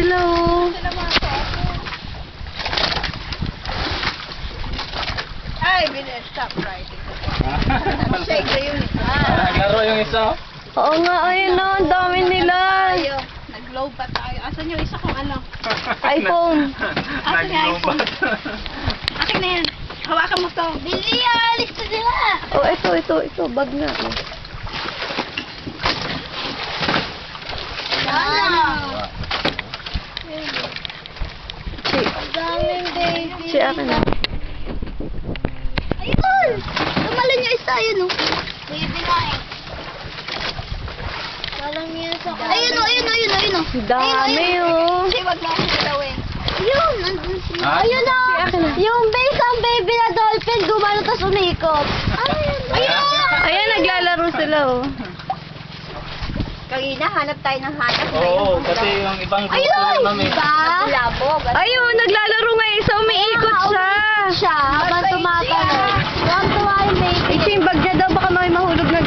sila, oh. Sila mga sopo. Ay, bilis. Stop writing. Shake na yun. Naglaro yung isa. Oo nga, ayun na, ang dami nila. Tayo. Nag-globe pa tayo. Asan yung isa kong ano? iPhone. Asan yung iPhone? Akin na yan. Hawakan mo to. Bili, alis na sila. Oh, ito, bag na. Oh. Si, Daming baby. si akin na. Ayun! Tumalon yung isa, yun oh. Baby na eh. Walang yan sa ayun oh, ayun oh. Dami, oh. Kasi wag na akong gawin. Ayun, nandun siya. Ah? Ayun oh. Si akin na. Yung base ang baby na dolphin, gumano tapos umikot. Ayun! Ayan, naglalaro sila, oh. Kanina, hanap tayo ng hanap. Oo, kasi yung ibang grupo Ayun! naman eh. Diba? Labog. Ayun, naglalaro nga isa, umiikot siya. Siya, habang tumatalon. Habang tuwa yung baby. Ito yung bag niya daw, baka may mahulog na